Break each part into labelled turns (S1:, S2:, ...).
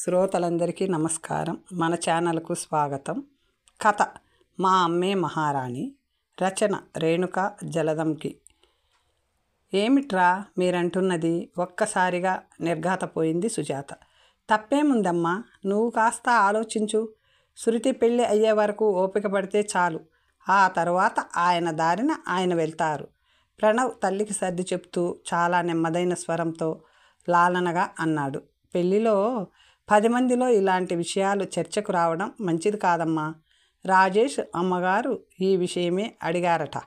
S1: శ్రోతలందరికీ నమస్కారం. మన ఛానల్కు స్వాగతం. కథ మా అమ్మే మహారాణి. రచన రేణుక జలదంకి. ఏమిట్రా మీరంటున్నది? ఒక్కసారిగా నిర్ఘాతపోయింది సుజాత. తప్పేముందమ్మా, నువ్వు కాస్త ఆలోచించు. శృతి పెళ్ళి అయ్యే వరకు ఓపిక పడితే చాలు. ఆ తర్వాత ఆయన దారిన ఆయన వెళ్తారు. ప్రణవ్ తల్లికి సర్ది చెప్తూ చాలా నెమ్మదైన స్వరంతో లాలనగా అన్నాడు. పెళ్లిలో 10 మందిలో ఇలాంటి విషయాలు చర్చకు రావడం మంచిది కాదమ్మా. రాజేష్ అమ్మగారు ఈ విషయమే అడిగారట.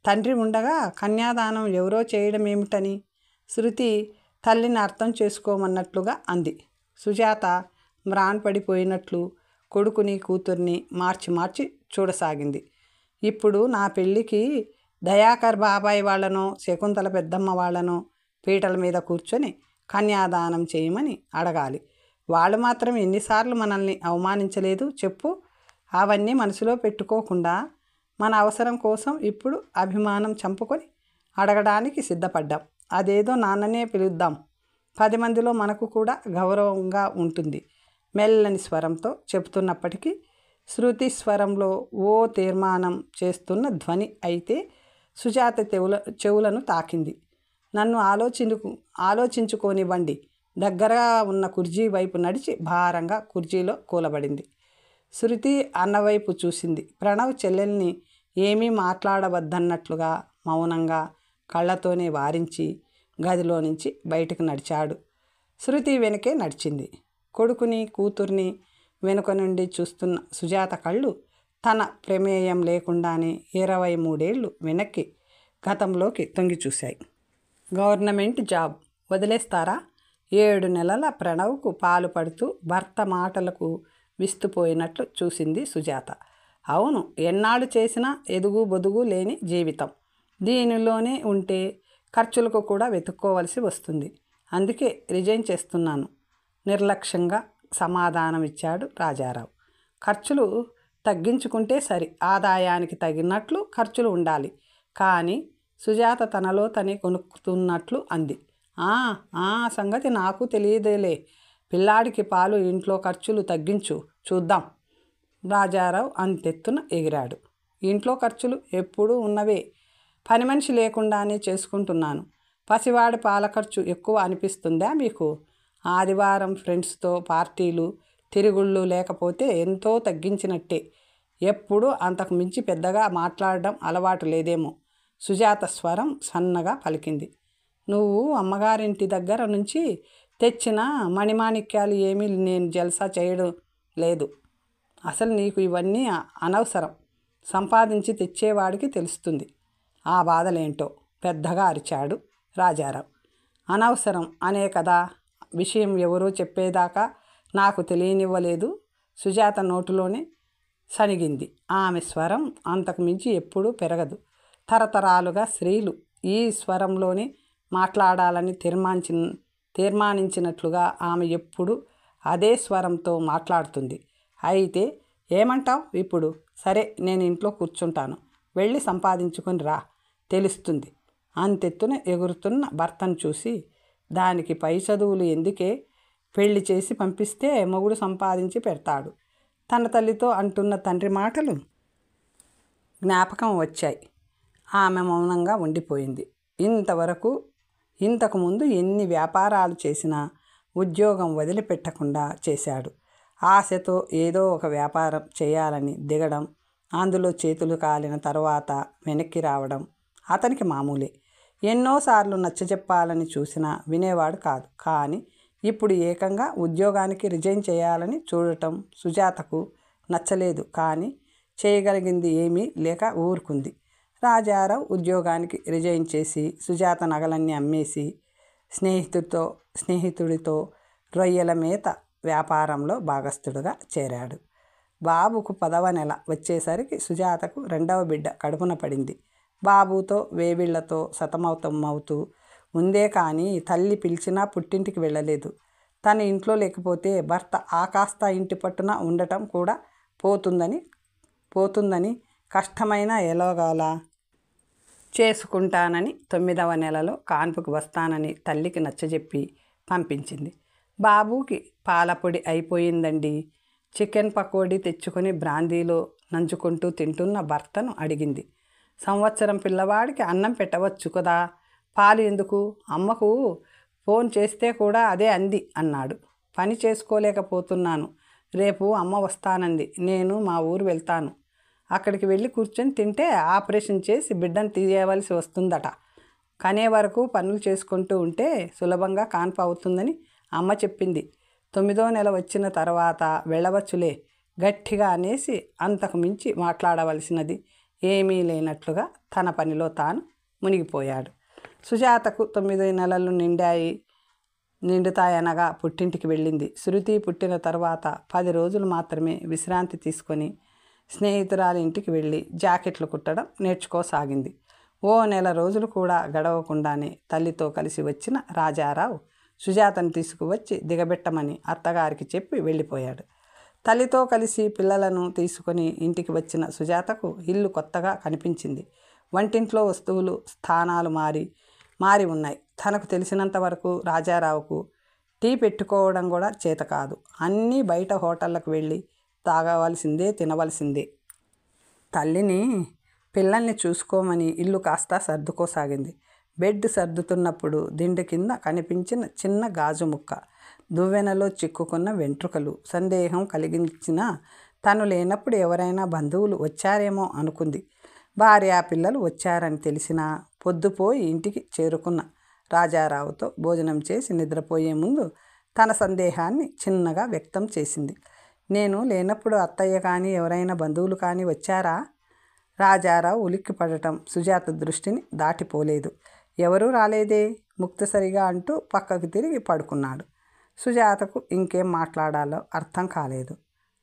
S1: తండ్రి ఉండగా కన్యాదానం ఎవరో చేయడం ఏమిటని శృతి తల్లిని అర్థం చేసుకోమన్నట్లుగా అంది. సుజాత మ్రాన్పడిపోయినట్లు కొడుకుని కూతుర్ని మార్చి మార్చి చూడసాగింది. ఇప్పుడు నా పెళ్ళికి దయాకర్ బాబాయ్ వాళ్ళనో శకుంతల పెద్దమ్మ వాళ్ళనో పీటల మీద కూర్చొని కన్యాదానం చేయమని అడగాలి. వాళ్ళు మాత్రం ఎన్నిసార్లు మనల్ని అవమానించలేదు చెప్పు. అవన్నీ మనసులో పెట్టుకోకుండా మన అవసరం కోసం ఇప్పుడు అభిమానం చంపుకొని అడగడానికి సిద్ధపడ్డాం. అదేదో నాన్ననే పిలుద్దాం. 10 మందిలో మనకు కూడా గౌరవంగా ఉంటుంది. మెల్లని స్వరంతో చెబుతున్నప్పటికీ శృతి స్వరంలో ఓ తీర్మానం చేస్తున్న ధ్వని అయితే సుజాత చెవులను తాకింది. నన్ను ఆలోచించుకోనివ్వండి. దగ్గరగా ఉన్న కుర్చీ వైపు నడిచి భారంగా కుర్చీలో కూలబడింది. శృతి అన్నవైపు చూసింది. ప్రణవ్ చెల్లెల్ని ఏమీ మాట్లాడవద్దన్నట్లుగా మౌనంగా కళ్ళతోనే వారించి గదిలో నుంచి బయటకు నడిచాడు. శృతి వెనకే నడిచింది. కొడుకుని కూతుర్ని వెనుక నుండి చూస్తున్న సుజాత కళ్ళు తన ప్రమేయం లేకుండానే 23 ఏళ్ళు వెనక్కి గతంలోకి తొంగి చూశాయి. గవర్నమెంట్ జాబ్ వదిలేస్తారా? 7 నెలల ప్రణవ్కు పాలు పడుతూ భర్త మాటలకు విస్తుపోయినట్లు చూసింది సుజాత. అవును, ఎన్నాళ్ళు చేసినా ఎదుగు బొదుగు లేని జీవితం. దీనిలోనే ఉంటే ఖర్చులకు కూడా వెతుక్కోవలసి వస్తుంది. అందుకే రిజైన్ చేస్తున్నాను, నిర్లక్ష్యంగా సమాధానం ఇచ్చాడు రాజారావు. ఖర్చులు తగ్గించుకుంటే సరి, ఆదాయానికి తగినట్లు ఖర్చులు ఉండాలి. కానీ సుజాత తనలో తనే కొనుక్కుతున్నట్లు అంది. ఆ సంగతి నాకు తెలియదేలే. పిల్లాడికి పాలు, ఇంట్లో ఖర్చులు తగ్గించు చూద్దాం. రాజారావు అంతెత్తున ఎగిరాడు. ఇంట్లో ఖర్చులు ఎప్పుడూ ఉన్నవే. పని మనిషి లేకుండానే చేసుకుంటున్నాను. పసివాడి పాల ఖర్చు ఎక్కువ అనిపిస్తుందా మీకు? ఆదివారం ఫ్రెండ్స్తో పార్టీలు తిరుగుళ్ళు లేకపోతే ఎంతో తగ్గించినట్టే. ఎప్పుడూ అంతకు మించి పెద్దగా మాట్లాడడం అలవాటు లేదేమో. సుజాత స్వరం సన్నగా పలికింది. నువ్వు అమ్మగారింటి దగ్గర నుంచి తెచ్చిన మణిమాణిక్యాలు ఏమీ నేను జల్సా చేయడం లేదు. అసలు నీకు ఇవన్నీ అనవసరం. సంపాదించి తెచ్చేవాడికి తెలుస్తుంది ఆ బాధలేంటో పెద్దగా అరిచాడు రాజారావు. అనవసరం అనే కదా విషయం ఎవరో చెప్పేదాకా నాకు తెలియనివ్వలేదు. సుజాత నోటులోనే సనిగింది. ఆమె స్వరం అంతకు మించి ఎప్పుడూ పెరగదు. తరతరాలుగా స్త్రీలు ఈ స్వరంలోనే మాట్లాడాలని తీర్మానించినట్లుగా ఆమె ఎప్పుడు అదే స్వరంతో మాట్లాడుతుంది. అయితే ఏమంటావు ఇప్పుడు? సరే, నేను ఇంట్లో కూర్చుంటాను. వెళ్ళి సంపాదించుకొని రా, తెలుస్తుంది. అంతెత్తున ఎగురుతున్న భర్తను చూసి దానికి పై చదువులు ఎందుకే, పెళ్లి చేసి పంపిస్తే మొగుడు సంపాదించి పెడతాడు. తన తల్లితో అంటున్న తండ్రి మాటలు జ్ఞాపకం వచ్చాయి. ఆమె మౌనంగా ఉండిపోయింది. ఇంతకుముందు ఎన్ని వ్యాపారాలు చేసినా ఉద్యోగం వదిలిపెట్టకుండా చేశాడు. ఆశతో ఏదో ఒక వ్యాపారం చేయాలని దిగడం, అందులో చేతులు కాలిన తర్వాత వెనక్కి రావడం అతనికి మామూలే. ఎన్నోసార్లు నచ్చజెప్పాలని చూసినా వినేవాడు కాదు. కానీ ఇప్పుడు ఏకంగా ఉద్యోగానికి రిజైన్ చేయాలని చూడటం సుజాతకు నచ్చలేదు. కానీ చేయగలిగింది ఏమీ లేక ఊరుకుంది. రాజారావు ఉద్యోగానికి రిజైన్ చేసి సుజాత నగలన్నీ అమ్మేసి స్నేహితుడితో రొయ్యల మేత వ్యాపారంలో భాగస్థుడుగా చేరాడు. బాబుకు 10వ నెల వచ్చేసరికి సుజాతకు 2వ బిడ్డ కడుపున పడింది. బాబుతో వేవిళ్లతో సతమతమవుతూ ఉందే కానీ తల్లి పిలిచినా పుట్టింటికి వెళ్ళలేదు. తన ఇంట్లో లేకపోతే భర్త ఆకాస్త ఇంటి పట్టున ఉండటం కూడా పోతుందని కష్టమైన ఎలాగోలా చేసుకుంటానని 9వ నెలలో కాన్పుకి వస్తానని తల్లికి నచ్చజెప్పి పంపించింది. బాబుకి పాలపొడి అయిపోయిందండి. చికెన్ పకోడీ తెచ్చుకొని బ్రాందీలో నంచుకుంటూ తింటున్న భర్తను అడిగింది. సంవత్సరం పిల్లవాడికి అన్నం పెట్టవచ్చు కదా, పాలు ఎందుకు? అమ్మకు ఫోన్ చేస్తే కూడా అదే అంది అన్నాడు. పని చేసుకోలేకపోతున్నాను. రేపు అమ్మ వస్తానంది. నేను మా ఊరు వెళ్తాను. అక్కడికి వెళ్ళి కూర్చొని తింటే ఆపరేషన్ చేసి బిడ్డను తీయవలసి వస్తుందట. కనే వరకు పనులు చేసుకుంటూ ఉంటే సులభంగా కాన్పు అవుతుందని అమ్మ చెప్పింది. 9వ నెల వచ్చిన తర్వాత వెళ్ళవచ్చులే గట్టిగా అనేసి అంతకు మించి మాట్లాడవలసినది ఏమీ లేనట్లుగా తన పనిలో తాను మునిగిపోయాడు. సుజాతకు 9 నెలలు నిండుతాయనగా పుట్టింటికి వెళ్ళింది. శృతి పుట్టిన తర్వాత 10 రోజులు మాత్రమే విశ్రాంతి తీసుకొని స్నేహితురాలి ఇంటికి వెళ్ళి జాకెట్లు కుట్టడం నేర్చుకోసాగింది. ఓ నెల రోజులు కూడా గడవకుండానే తల్లితో కలిసి వచ్చిన రాజారావు సుజాతను తీసుకువచ్చి దిగబెట్టమని అత్తగారికి చెప్పి వెళ్ళిపోయాడు. తల్లితో కలిసి పిల్లలను తీసుకొని ఇంటికి వచ్చిన సుజాతకు ఇల్లు కొత్తగా కనిపించింది. వంటింట్లో వస్తువులు స్థానాలు మారి ఉన్నాయి. తనకు తెలిసినంత వరకు రాజారావుకు టీ పెట్టుకోవడం కూడా చేత కాదు. అన్నీ బయట హోటళ్ళకు వెళ్ళి తాగవలసిందే, తినవలసిందే. తల్లిని పిల్లల్ని చూసుకోమని ఇల్లు కాస్త సర్దుకోసాగింది. బెడ్ సర్దుతున్నప్పుడు దిండు కింద కనిపించిన చిన్న గాజు ముక్క, దువ్వెనలో చిక్కుకున్న వెంట్రుకలు సందేహం కలిగించిన తను లేనప్పుడు ఎవరైనా బంధువులు వచ్చారేమో అనుకుంది. భార్య పిల్లలు వచ్చారని తెలిసినా పొద్దుపోయి ఇంటికి చేరుకున్న రాజారావుతో భోజనం చేసి నిద్రపోయే ముందు తన సందేహాన్ని చిన్నగా వ్యక్తం చేసింది. నేను లేనప్పుడు అత్తయ్య కానీ ఎవరైనా బంధువులు కానీ వచ్చారా? రాజారావు ఉలిక్కిపడటం సుజాత దృష్టిని దాటిపోలేదు. ఎవరూ రాలేదే, ముక్తసరిగా అంటూ పక్కకు తిరిగి పడుకున్నాడు. సుజాతకు ఇంకేం మాట్లాడాలో అర్థం కాలేదు.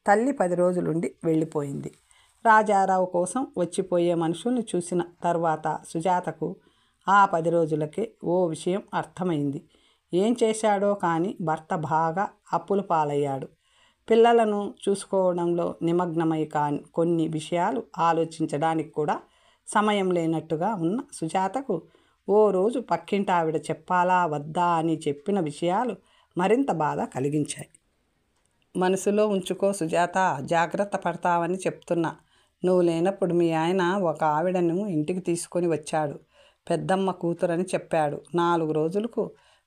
S1: తల్లి 10 రోజులుండి వెళ్ళిపోయింది. రాజారావు కోసం వచ్చిపోయే మనుషుల్ని చూసిన తర్వాత సుజాతకు ఆ 10 రోజులకే ఓ విషయం అర్థమైంది. ఏం చేశాడో కానీ భర్త బాగా అప్పుల పాలయ్యాడు. పిల్లలను చూసుకోవడంలో నిమగ్నమై కొన్ని విషయాలు ఆలోచించడానికి కూడా సమయం లేనట్టుగా ఉన్న సుజాతకు ఓ రోజు పక్కింటి ఆవిడ చెప్పాలా వద్దా అని చెప్పిన విషయాలు మరింత బాధ కలిగించాయి. మనసులో ఉంచుకో సుజాత, జాగ్రత్త పడతావని చెప్తున్నా. నువ్వు లేనప్పుడు మీ ఆయన ఒక ఆవిడను ఇంటికి తీసుకొని వచ్చాడు. పెద్దమ్మ కూతురని చెప్పాడు. 4 రోజులకు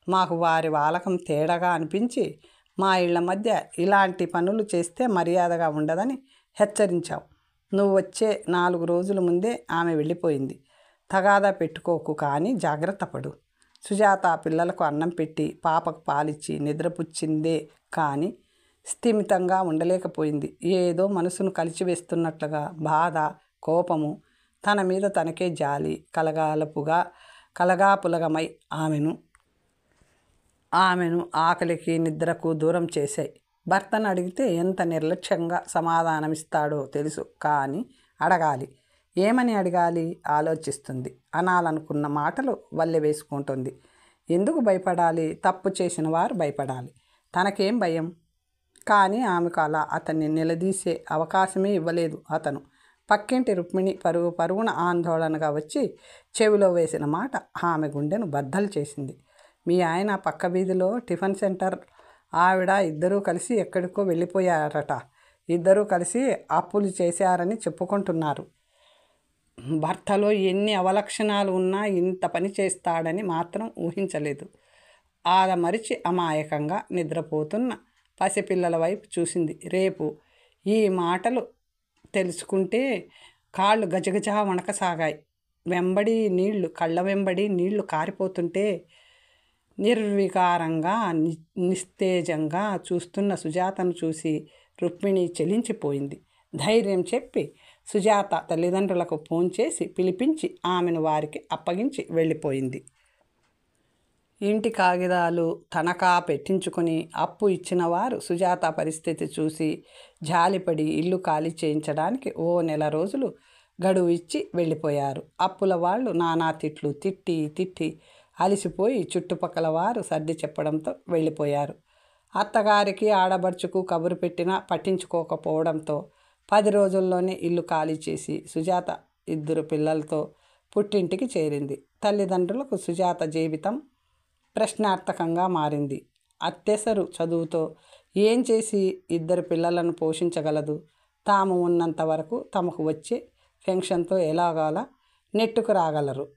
S1: మాకు వారి వాలకం తేడాగా అనిపించి మా ఇళ్ల మధ్య ఇలాంటి పనులు చేస్తే మర్యాదగా ఉండదని హెచ్చరించావు. నువ్వు వచ్చే 4 రోజుల ముందే ఆమె వెళ్ళిపోయింది. తగాదా పెట్టుకోకు, కానీ జాగ్రత్త పడు. సుజాత పిల్లలకు అన్నం పెట్టి పాపకు పాలిచ్చి నిద్రపుచ్చిందే కానీ స్థిమితంగా ఉండలేకపోయింది. ఏదో మనసును కలిచివేస్తున్నట్లుగా బాధ, కోపము, తన మీద తనకే జాలి కలగాపులగమై ఆమెను ఆకలికి నిద్రకు దూరం చేశాయి. భర్తను అడిగితే ఎంత నిర్లక్ష్యంగా సమాధానమిస్తాడో తెలుసు, కానీ అడగాలి. ఏమని అడగాలి ఆలోచిస్తుంది. అనాలనుకున్న మాటలు వల్లె వేసుకుంటుంది. ఎందుకు భయపడాలి? తప్పు చేసిన వారు భయపడాలి. తనకేం భయం? కానీ ఆమెకు అలా అతన్ని నిలదీసే అవకాశమే ఇవ్వలేదు అతను. పక్కింటి రుక్మిణి పరుగున ఆందోళనగా వచ్చి చెవిలో వేసిన మాట ఆమె గుండెను బద్దలు చేసింది. మీ ఆయన పక్క వీధిలో టిఫిన్ సెంటర్ ఆవిడ ఇద్దరూ కలిసి ఎక్కడికో వెళ్ళిపోయారట. ఇద్దరూ కలిసి అప్పులు చేశారని చెప్పుకుంటున్నారు. భర్తలో ఎన్ని అవలక్షణాలు ఉన్నా ఇంత పని చేస్తాడని మాత్రం ఊహించలేదు. ఆదమరిచి అమాయకంగా నిద్రపోతున్న పసిపిల్లల వైపు చూసింది. రేపు ఈ మాటలు తెలుసుకుంటే కాళ్ళు గజగజ వణకసాగాయి. కళ్ళ వెంబడి నీళ్లు కారిపోతుంటే నిర్వికారంగా నిస్తేజంగా చూస్తున్న సుజాతను చూసి రుక్మిణి చెలించిపోయింది. ధైర్యం చెప్పి సుజాత తల్లిదండ్రులకు ఫోన్ చేసి పిలిపించి ఆమెను వారికి అప్పగించి వెళ్ళిపోయింది. ఇంటి కాగితాలు తనఖా పెట్టించుకుని అప్పు ఇచ్చిన వారు సుజాత పరిస్థితి చూసి జాలిపడి ఇల్లు ఖాళీ చేయించడానికి ఓ నెల రోజులు గడువు ఇచ్చి వెళ్ళిపోయారు. అప్పుల వాళ్ళు నానా తిట్లు తిట్టి అలిసిపోయి చుట్టుపక్కల వారు సర్ది చెప్పడంతో వెళ్ళిపోయారు. అత్తగారికి ఆడబడుచుకు కబురు పెట్టినా పట్టించుకోకపోవడంతో 10 రోజుల్లోనే ఇల్లు ఖాళీ చేసి సుజాత 2 పిల్లలతో పుట్టింటికి చేరింది. తల్లిదండ్రులకు సుజాత జీవితం ప్రశ్నార్థకంగా మారింది. అత్తెసరు చదువుతో ఏం చేసి ఇద్దరు పిల్లలను పోషించగలదు? తాము ఉన్నంత వరకు తమకు వచ్చే పెన్షన్తో ఎలాగాలా నెట్టుకు రాగలరు.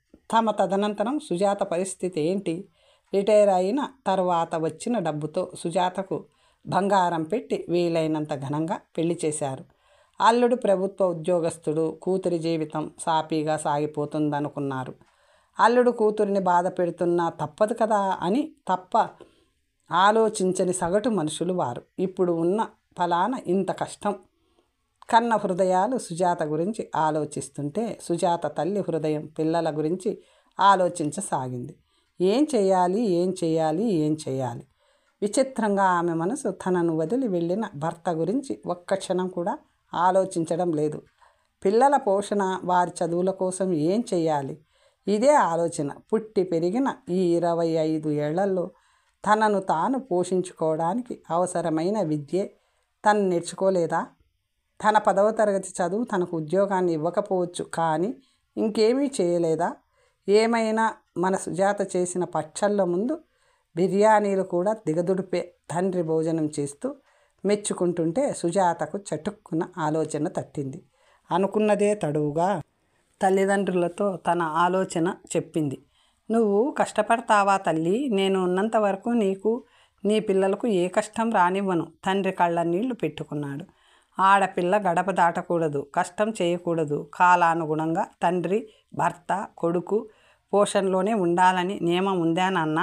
S1: తదనంతరం సుజాత పరిస్థితి ఏంటి? రిటైర్ అయిన తర్వాత వచ్చిన డబ్బుతో సుజాతకు బంగారం పెట్టి వీలైనంత ఘనంగా పెళ్లి చేశారు. అల్లుడు ప్రభుత్వ ఉద్యోగస్తుడు, కూతురి జీవితం సాఫీగా సాగిపోతుందనుకున్నారు. అల్లుడు కూతురిని బాధ పెడుతున్నా తప్పదు కదా అని ఆలోచించని సగటు మనుషులు వారు. ఇప్పుడు ఉన్న ఫలాన ఇంత కష్టం కన్న హృదయాలు సుజాత గురించి ఆలోచిస్తుంటే సుజాత తల్లి హృదయం పిల్లల గురించి ఆలోచించసాగింది. ఏం చేయాలి? విచిత్రంగా ఆమె మనసు తనను వదిలి వెళ్ళిన భర్త గురించి ఒక్క క్షణం కూడా ఆలోచించడం లేదు. పిల్లల పోషణ, వారి చదువుల కోసం ఏం చేయాలి? ఇదే ఆలోచన. పుట్టి పెరిగిన ఈ 25 ఏళ్లలో తనను తాను పోషించుకోవడానికి అవసరమైన విద్యే తను నేర్చుకోలేదా? తన 10వ తరగతి చదువు తనకు ఉద్యోగాన్ని ఇవ్వకపోవచ్చు, కానీ ఇంకేమీ చేయలేదా? ఏమైనా మన సుజాత చేసిన పచ్చళ్ళ ముందు బిర్యానీలు కూడా దిగదుడిపే తండ్రి భోజనం చేస్తూ మెచ్చుకుంటుంటే సుజాతకు చటుక్కున ఆలోచన తట్టింది. అనుకున్నదే తడువుగా తల్లిదండ్రులతో తన ఆలోచన చెప్పింది. నువ్వు కష్టపడతావా తల్లి? నేను ఉన్నంత వరకు నీకు, నీ పిల్లలకు ఏ కష్టం రానివ్వను. తండ్రి కళ్ళ నీళ్లు పెట్టుకున్నాడు. ఆడపిల్ల గడప దాటకూడదు, కష్టం చేయకూడదు. కాలానుగుణంగా తండ్రి, భర్త, కొడుకు పోషణలోనే ఉండాలని నియమం ఉందా నాన్న?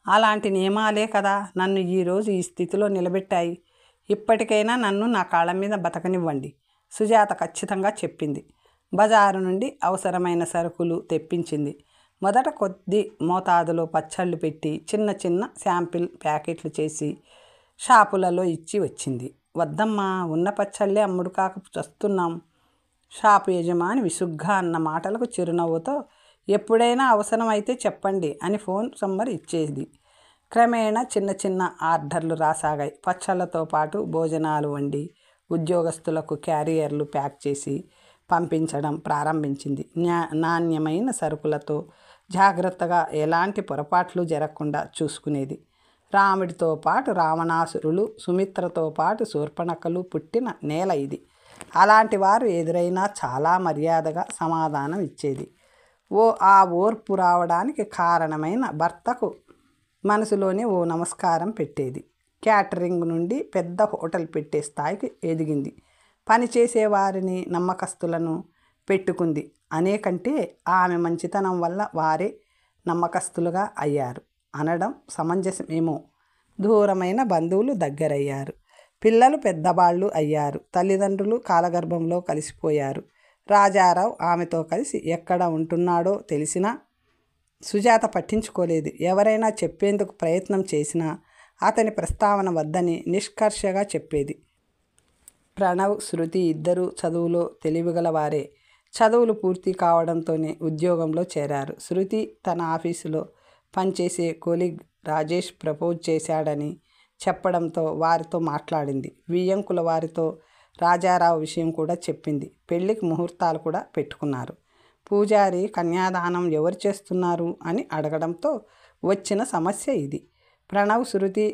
S1: అలాంటి నియమాలే కదా నన్ను ఈరోజు ఈ స్థితిలో నిలబెట్టాయి. ఇప్పటికైనా నన్ను నా కాళ్ళ మీద బతకనివ్వండి, సుజాత ఖచ్చితంగా చెప్పింది. బజారు నుండి అవసరమైన సరుకులు తెప్పించింది. మొదట కొద్ది మోతాదులో పచ్చళ్ళు పెట్టి చిన్న చిన్న శాంపిల్ ప్యాకెట్లు చేసి షాపులలో ఇచ్చి వచ్చింది. వద్దమ్మా, ఉన్న పచ్చళ్ళే అమ్ముడు కాక చస్తున్నాం. షాపు యజమాని విసుగ్గా అన్న మాటలకు చిరునవ్వుతో ఎప్పుడైనా అవసరం అయితే చెప్పండి అని ఫోన్ నంబర్ ఇచ్చేది. క్రమేణా చిన్న చిన్న ఆర్డర్లు రాసాగాయి. పచ్చళ్ళతో పాటు భోజనాలు వండి ఉద్యోగస్తులకు క్యారియర్లు ప్యాక్ చేసి పంపించడం ప్రారంభించింది. నాణ్యమైన సరుకులతో జాగ్రత్తగా ఎలాంటి పొరపాట్లు జరగకుండా చూసుకునేది. రాముడితో పాటు రావణాసురులు, సుమిత్రతో పాటు శూర్పణఖలు పుట్టిన నేల ఇది. అలాంటి వారు ఎదురైనా చాలా మర్యాదగా సమాధానం ఇచ్చేది. ఆ ఓర్పు రావడానికి కారణమైన భర్తకు మనసులోనే ఓ నమస్కారం పెట్టేది. క్యాటరింగ్ నుండి పెద్ద హోటల్ పెట్టే స్థాయికి ఎదిగింది. పనిచేసే వారిని, నమ్మకస్తులను పెట్టుకుంది. అనేకంటే ఆమె మంచితనం వల్ల వారే నమ్మకస్తులుగా అయ్యారు అనడం సమంజసమేమో. దూరమైన బంధువులు దగ్గరయ్యారు. పిల్లలు పెద్దవాళ్ళు అయ్యారు. తల్లిదండ్రులు కాలగర్భంలో కలిసిపోయారు. రాజారావు ఆమెతో కలిసి ఎక్కడ ఉంటున్నాడో తెలిసినా సుజాత పట్టించుకోలేదు. ఎవరైనా చెప్పేందుకు ప్రయత్నం చేసినా అతని ప్రస్తావన వద్దని నిష్కర్షగా చెప్పేది. ప్రణవ్, శృతి ఇద్దరూ చదువులో తెలివిగలవారే. చదువులు పూర్తి కావడంతోనే ఉద్యోగంలో చేరారు. శృతి తన ఆఫీసులో పనిచేసే కొలీగ్ రాజేష్ ప్రపోజ్ చేశాడని చెప్పడంతో వారితో మాట్లాడింది. వియ్యంకుల వారితో రాజారావు విషయం కూడా చెప్పింది. పెళ్లికి ముహూర్తాలు కూడా పెట్టుకున్నారు. పూజారి కన్యాదానం ఎవరు చేస్తున్నారు అని అడగడంతో వచ్చిన సమస్య ఇది. ప్రణవ్, శృతి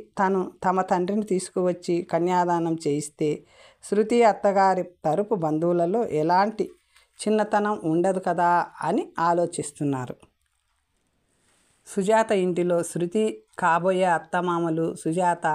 S1: తమ తండ్రిని తీసుకువచ్చి కన్యాదానం చేయిస్తే శృతి అత్తగారి తరపు బంధువులలో ఎలాంటి చిన్నతనం ఉండదు కదా అని ఆలోచిస్తున్నారు. సుజాత ఇంటిలో శృతి కాబోయే అత్తమామలు, సుజాత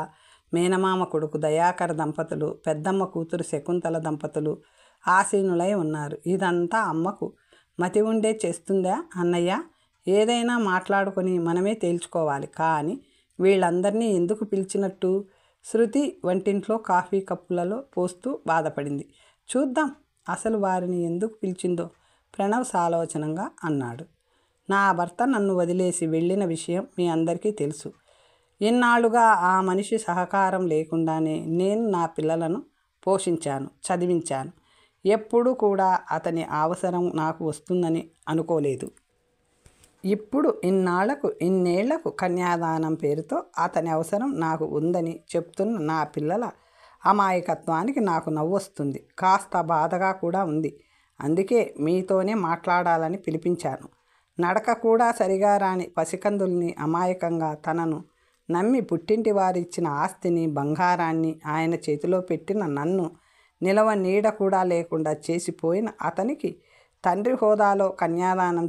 S1: మేనమామ కొడుకు దయాకర్ దంపతులు, పెద్దమ్మ కూతురు శకుంతల దంపతులు ఆసీనులై ఉన్నారు. ఇదంతా అమ్మకు మతి ఉండే చేస్తుందా అన్నయ్య? ఏదైనా మాట్లాడుకొని మనమే తేల్చుకోవాలి. కానీ వీళ్ళందరినీ ఎందుకు పిలిచినట్టు? శృతి వంటింట్లో కాఫీ కప్పులలో పోస్తూ బాధపడింది. చూద్దాం అసలు వారిని ఎందుకు పిలిచిందో ప్రణవ్ సాలోచనంగా అన్నాడు. నా భర్త నన్ను వదిలేసి వెళ్ళిన విషయం మీ అందరికీ తెలుసు. ఇన్నాళ్ళుగా ఆ మనిషి సహకారం లేకుండానే నేను నా పిల్లలను పోషించాను, చదివించాను. ఎప్పుడూ కూడా అతని అవసరం నాకు వస్తుందని అనుకోలేదు. ఇప్పుడు ఇన్నేళ్లకు కన్యాదానం పేరుతో అతని అవసరం నాకు ఉందని చెప్తున్న నా పిల్లల అమాయకత్వానికి నాకు నవ్వొస్తుంది. కాస్త బాధగా కూడా ఉంది. అందుకే మీతోనే మాట్లాడాలని పిలిపించాను. నడక కూడా సరిగా రాని పసికందుల్ని అమాయకంగా తనను నమ్మి పుట్టింటి వారు ఇచ్చిన ఆస్తిని, బంగారాన్ని ఆయన చేతిలో పెట్టిన నన్ను నిలవ నీడ కూడా లేకుండా చేసిపోయిన అతనికి తండ్రి హోదాలో కన్యాదానం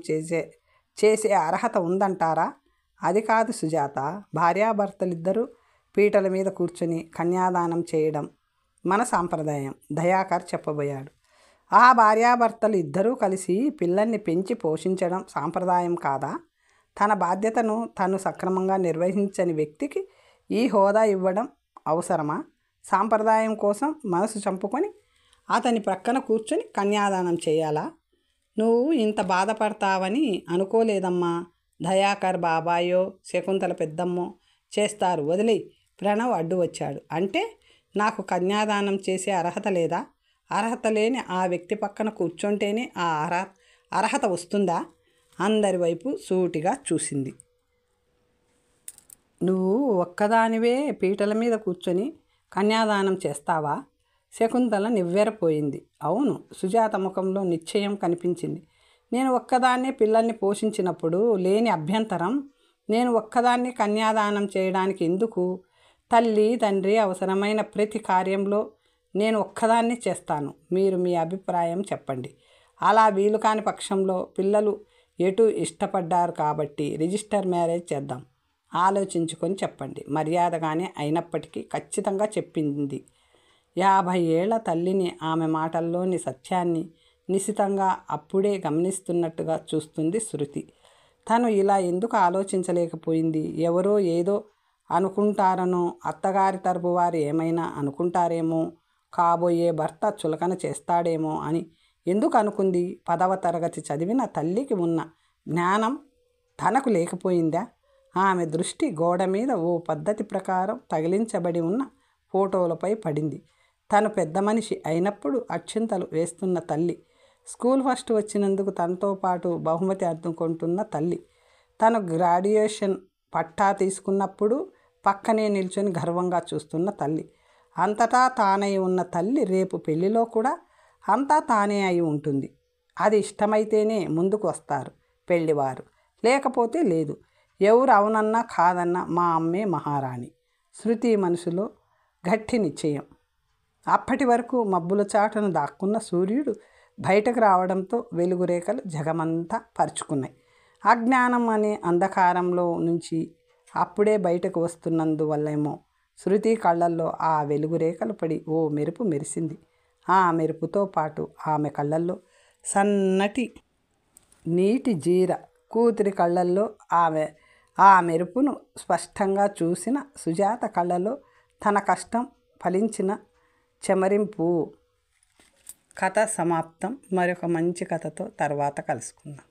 S1: చేసే అర్హత ఉందంటారా? అది కాదు సుజాత. భార్యాభర్తలిద్దరూ పీటల మీద కూర్చొని కన్యాదానం చేయడం మన సాంప్రదాయం, దయాకర్ చెప్పబోయాడు. ఆ భార్యాభర్తలు ఇద్దరూ కలిసి పిల్లల్ని పెంచి పోషించడం సాంప్రదాయం కాదా? తన బాధ్యతను తను సక్రమంగా నిర్వహించని వ్యక్తికి ఈ హోదా ఇవ్వడం అవసరమా? సాంప్రదాయం కోసం మనసు చంపుకొని అతని ప్రక్కన కూర్చొని కన్యాదానం చేయాలా? నువ్వు ఇంత బాధపడతావని అనుకోలేదమ్మా. దయాకర్ బాబాయో శకుంతల పెద్దమ్మో చేస్తారు, వదిలే. ప్రణవ్ అడ్డు వచ్చాడు. అంటే నాకు కన్యాదానం చేసే అర్హత లేదా? అర్హత లేని ఆ వ్యక్తి పక్కన కూర్చుంటేనే ఆ అర్హత వస్తుందా? అందరి వైపు సూటిగా చూసింది. నువ్వు ఒక్కదానివే పీటల మీద కూర్చొని కన్యాదానం చేస్తావా? శకుంతల నివ్వెరపోయింది. అవును. సుజాత ముఖంలో నిశ్చయం కనిపించింది. నేను ఒక్కదాన్నే పిల్లల్ని పోషించినప్పుడు లేని అభ్యంతరం నేను ఒక్కదాన్ని కన్యాదానం చేయడానికి ఎందుకు? తల్లి తండ్రి అవసరమైన ప్రతి కార్యంలో నేను ఒక్కదాన్ని చేస్తాను. మీరు మీ అభిప్రాయం చెప్పండి. అలా వీలు కాని పక్షంలో పిల్లలు ఎటు ఇష్టపడ్డారు కాబట్టి రిజిస్టర్ మ్యారేజ్ చేద్దాం. ఆలోచించుకొని చెప్పండి. మర్యాదగానే అయినప్పటికీ ఖచ్చితంగా చెప్పింది. 50 ఏళ్ల తల్లిని ఆమె మాటల్లోని సత్యాన్ని నిశితంగా అప్పుడే గమనిస్తున్నట్టుగా చూస్తుంది శృతి. తను ఇలా ఎందుకు ఆలోచించలేకపోయింది? ఎవరో ఏదో అనుకుంటారనో, అత్తగారి తరపు వారు ఏమైనా అనుకుంటారేమో, కాబోయే భర్త చులకన చేస్తాడేమో అని ఎందుకు అనుకుంది? 10వ తరగతి చదివిన తల్లికి ఉన్న జ్ఞానం తనకు లేకపోయిందా? ఆమె దృష్టి గోడ మీద ఓ పద్ధతి ప్రకారం తగిలించబడి ఉన్న ఫోటోలపై పడింది. తను పెద్ద మనిషి అయినప్పుడు అక్షింతలు వేస్తున్న తల్లి, స్కూల్ ఫస్ట్ వచ్చినందుకు తనతో పాటు బహుమతి అందుకుంటున్న తల్లి, తను గ్రాడ్యుయేషన్ పట్టా తీసుకున్నప్పుడు పక్కనే నిల్చొని గర్వంగా చూస్తున్న తల్లి, అంతటా తానై ఉన్న తల్లి రేపు పెళ్లిలో కూడా అంతా తానే అయి ఉంటుంది. అది ఇష్టమైతేనే ముందుకు వస్తారు పెళ్లివారు, లేకపోతే లేదు. ఎవరు అవునన్నా కాదన్నా మా అమ్మే మహారాణి. శృతి మనసులో గట్టి నిశ్చయం. అప్పటి వరకు మబ్బుల చాటును దాక్కున్న సూర్యుడు బయటకు రావడంతో వెలుగురేఖలు జగమంతా పరుచుకున్నాయి. అజ్ఞానం అనే అంధకారంలో నుంచి అప్పుడే బయటకు వస్తున్నందువల్లేమో శృతి కళ్ళల్లో ఆ వెలుగురేఖలు పడి ఓ మెరుపు మెరిసింది. ఆ మెరుపుతో పాటు ఆమె కళ్ళల్లో సన్నటి నీటి జీర. కూతురి కళ్ళల్లో ఆ మెరుపును స్పష్టంగా చూసిన సుజాత కళ్ళలో తన కష్టం ఫలించిన చెమరింపు. కథ సమాప్తం. మరొక మంచి కథతో తర్వాత కలుసుకుందాం.